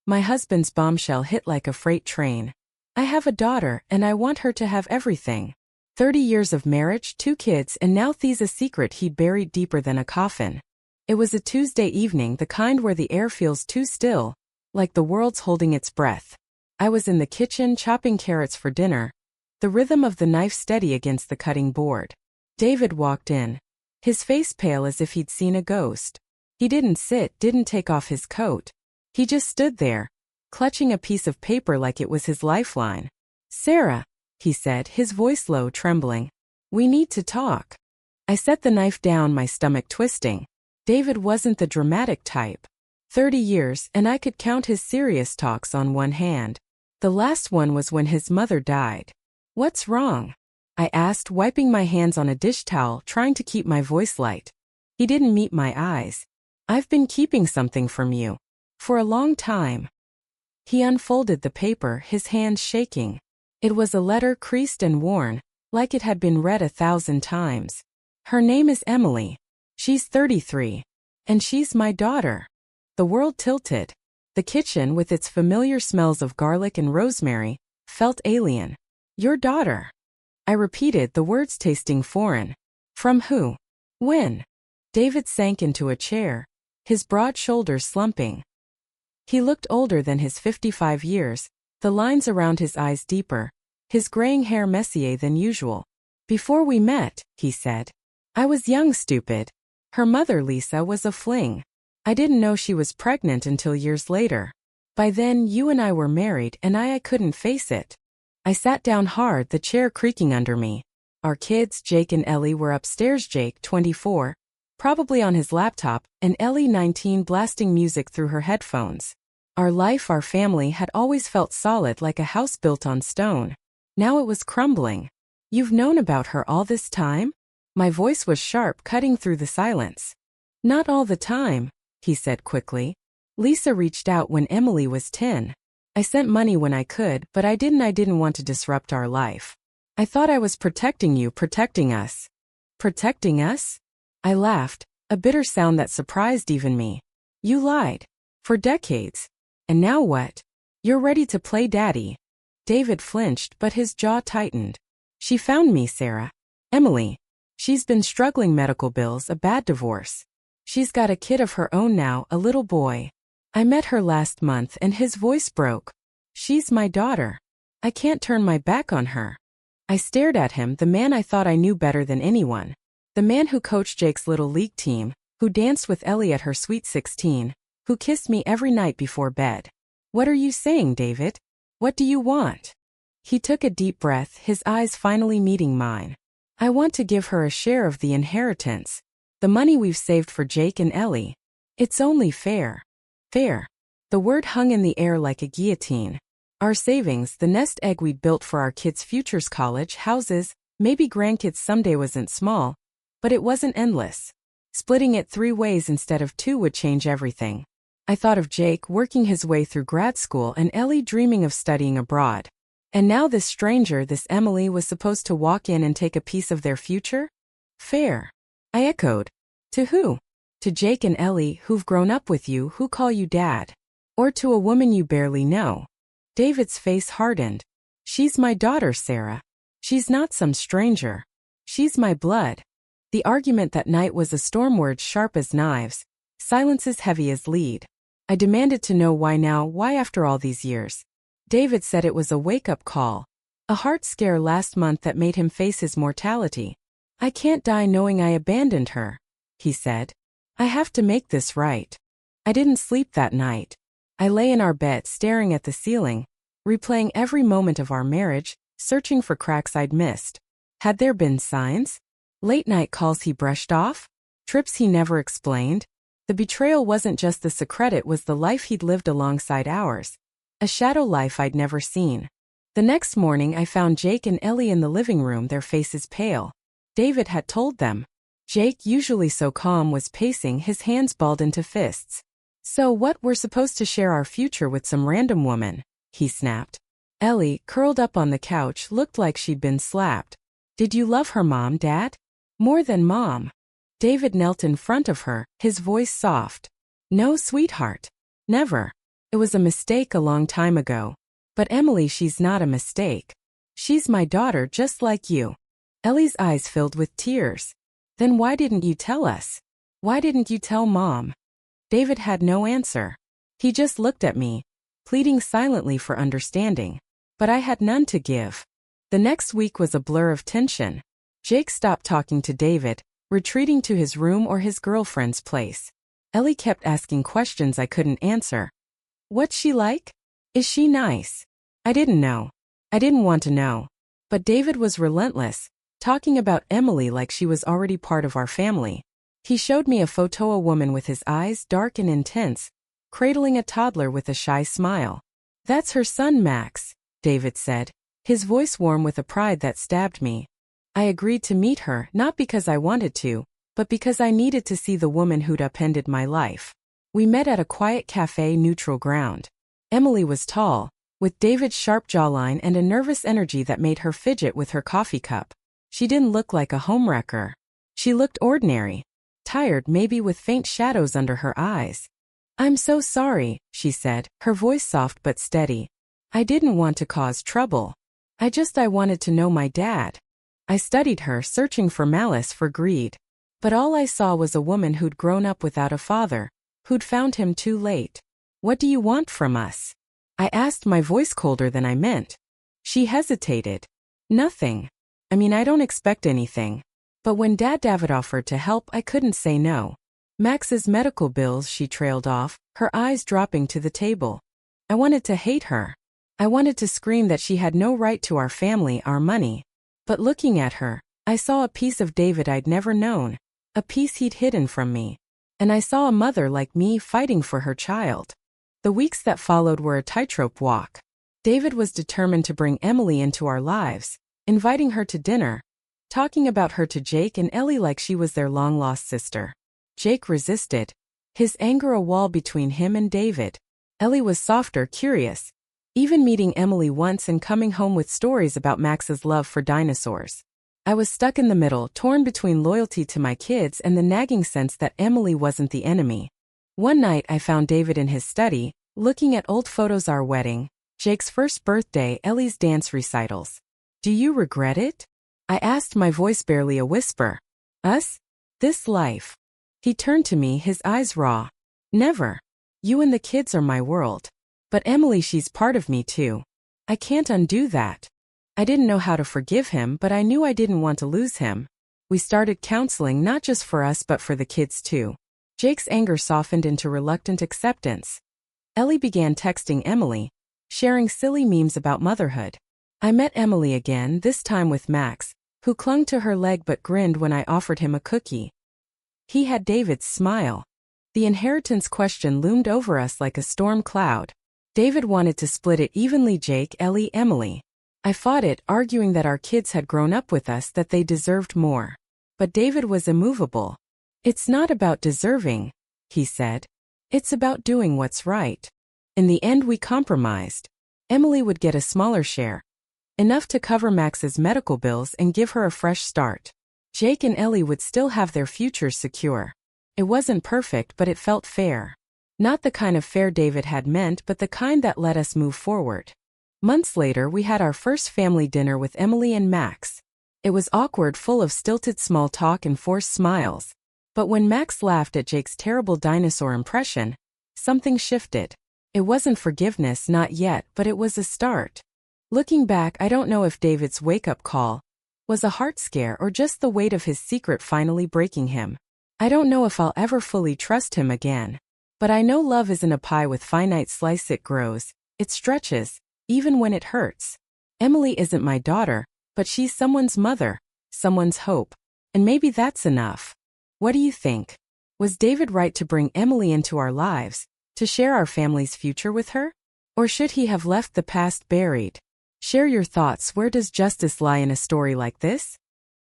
My husband's bombshell hit like a freight train. I have a daughter, and I want her to have everything. 30 years of marriage, 2 kids, and now there's a secret he'd buried deeper than a coffin. It was a Tuesday evening, the kind where the air feels too still, like the world's holding its breath. I was in the kitchen chopping carrots for dinner, the rhythm of the knife steady against the cutting board. David walked in, his face pale as if he'd seen a ghost. He didn't sit, didn't take off his coat. He just stood there, clutching a piece of paper like it was his lifeline. "Sarah," he said, his voice low, trembling. "We need to talk." I set the knife down, my stomach twisting. David wasn't the dramatic type. 30 years, and I could count his serious talks on one hand. The last one was when his mother died. "What's wrong?" I asked, wiping my hands on a dish towel, trying to keep my voice light. He didn't meet my eyes. "I've been keeping something from you. For a long time." He unfolded the paper, his hands shaking. It was a letter creased and worn, like it had been read 1,000 times. "Her name is Emily. She's 33. And she's my daughter." The world tilted. The kitchen, with its familiar smells of garlic and rosemary, felt alien. "Your daughter." I repeated, the words tasting foreign. "From who? When?" David sank into a chair, his broad shoulders slumping. He looked older than his 55 years, the lines around his eyes deeper, his graying hair messier than usual. "Before we met," he said. "I was young, stupid. Her mother, Lisa, was a fling. I didn't know she was pregnant until years later. By then, you and I were married, and I couldn't face it." I sat down hard, the chair creaking under me. Our kids, Jake and Ellie, were upstairs, Jake, 24, probably on his laptop, and Ellie, 19, blasting music through her headphones. Our life, our family, had always felt solid, like a house built on stone. Now it was crumbling. "You've known about her all this time?" My voice was sharp, cutting through the silence. "Not all the time," he said quickly. "Lisa reached out when Emily was 10. I sent money when I could, but I didn't want to disrupt our life. I thought I was protecting you, protecting us." "Protecting us?" I laughed, a bitter sound that surprised even me. "You lied. For decades. And now what? You're ready to play daddy." David flinched, but his jaw tightened. "She found me, Sarah. Emily. She's been struggling, medical bills, a bad divorce. She's got a kid of her own now, a little boy. I met her last month," and his voice broke. "She's my daughter. I can't turn my back on her." I stared at him, the man I thought I knew better than anyone. The man who coached Jake's little league team, who danced with Ellie at her sweet 16, who kissed me every night before bed. "What are you saying, David? What do you want?" He took a deep breath, his eyes finally meeting mine. "I want to give her a share of the inheritance. The money we've saved for Jake and Ellie. It's only fair." Fair. The word hung in the air like a guillotine. Our savings, the nest egg we'd built for our kids' futures, college, houses, maybe grandkids someday, wasn't small, but it wasn't endless. Splitting it 3 ways instead of 2 would change everything. I thought of Jake working his way through grad school and Ellie dreaming of studying abroad. And now this stranger, this Emily, was supposed to walk in and take a piece of their future? Fair. I echoed. To who? To Jake and Ellie, who've grown up with you, who call you dad. Or to a woman you barely know. David's face hardened. She's my daughter, Sarah. She's not some stranger. She's my blood. The argument that night was a storm, words sharp as knives, silences heavy as lead. I demanded to know why now, why after all these years. David said it was a wake-up call. A heart scare last month that made him face his mortality. I can't die knowing I abandoned her, he said. I have to make this right. I didn't sleep that night. I lay in our bed staring at the ceiling, replaying every moment of our marriage, searching for cracks I'd missed. Had there been signs? Late-night calls he brushed off? Trips he never explained? The betrayal wasn't just the secret, it was the life he'd lived alongside ours. A shadow life I'd never seen. The next morning I found Jake and Ellie in the living room, their faces pale. David had told them. Jake, usually so calm, was pacing, his hands balled into fists. So what, we're supposed to share our future with some random woman? He snapped. Ellie, curled up on the couch, looked like she'd been slapped. Did you love her, Mom, Dad? More than Mom. David knelt in front of her, his voice soft. No, sweetheart. Never. It was a mistake a long time ago. But Emily, she's not a mistake. She's my daughter just like you. Ellie's eyes filled with tears. Then why didn't you tell us? Why didn't you tell Mom? David had no answer. He just looked at me, pleading silently for understanding. But I had none to give. The next week was a blur of tension. Jake stopped talking to David, retreating to his room or his girlfriend's place. Ellie kept asking questions I couldn't answer. What's she like? Is she nice? I didn't know. I didn't want to know. But David was relentless, talking about Emily like she was already part of our family. He showed me a photo, a woman with his eyes dark and intense, cradling a toddler with a shy smile. That's her son, Max, David said, his voice warm with a pride that stabbed me. I agreed to meet her, not because I wanted to, but because I needed to see the woman who'd upended my life. We met at a quiet cafe, neutral ground. Emily was tall, with David's sharp jawline and a nervous energy that made her fidget with her coffee cup. She didn't look like a homewrecker. She looked ordinary, tired, maybe with faint shadows under her eyes. I'm so sorry, she said, her voice soft but steady. I didn't want to cause trouble. I wanted to know my dad. I studied her, searching for malice, for greed. But all I saw was a woman who'd grown up without a father, who'd found him too late. What do you want from us? I asked, my voice colder than I meant. She hesitated. Nothing. I don't expect anything. But when David offered to help, I couldn't say no. Max's medical bills, she trailed off, her eyes dropping to the table. I wanted to hate her. I wanted to scream that she had no right to our family, our money. But looking at her, I saw a piece of David I'd never known, a piece he'd hidden from me. And I saw a mother like me fighting for her child. The weeks that followed were a tightrope walk. David was determined to bring Emily into our lives, inviting her to dinner, talking about her to Jake and Ellie like she was their long-lost sister. Jake resisted, his anger a wall between him and David. Ellie was softer, curious, even meeting Emily once and coming home with stories about Max's love for dinosaurs. I was stuck in the middle, torn between loyalty to my kids and the nagging sense that Emily wasn't the enemy. One night I found David in his study, looking at old photos, our wedding, Jake's first birthday, Ellie's dance recitals. Do you regret it? I asked, my voice barely a whisper. Us? This life? He turned to me, his eyes raw. Never. You and the kids are my world. But Emily, she's part of me too. I can't undo that. I didn't know how to forgive him, but I knew I didn't want to lose him. We started counseling, not just for us but for the kids too. Jake's anger softened into reluctant acceptance. Ellie began texting Emily, sharing silly memes about motherhood. I met Emily again, this time with Max, who clung to her leg but grinned when I offered him a cookie. He had David's smile. The inheritance question loomed over us like a storm cloud. David wanted to split it evenly, Jake, Ellie, Emily. I fought it, arguing that our kids had grown up with us, that they deserved more. But David was immovable. It's not about deserving, he said. It's about doing what's right. In the end, we compromised. Emily would get a smaller share, enough to cover Max's medical bills and give her a fresh start. Jake and Ellie would still have their futures secure. It wasn't perfect, but it felt fair. Not the kind of fair David had meant, but the kind that let us move forward. Months later, we had our first family dinner with Emily and Max. It was awkward, full of stilted small talk and forced smiles. But when Max laughed at Jake's terrible dinosaur impression, something shifted. It wasn't forgiveness, not yet, but it was a start. Looking back, I don't know if David's wake-up call was a heart scare or just the weight of his secret finally breaking him. I don't know if I'll ever fully trust him again. But I know love isn't a pie with finite slice. It grows, it stretches, even when it hurts. Emily isn't my daughter, but she's someone's mother, someone's hope. And maybe that's enough. What do you think? Was David right to bring Emily into our lives, to share our family's future with her? Or should he have left the past buried? Share your thoughts. Where does justice lie in a story like this?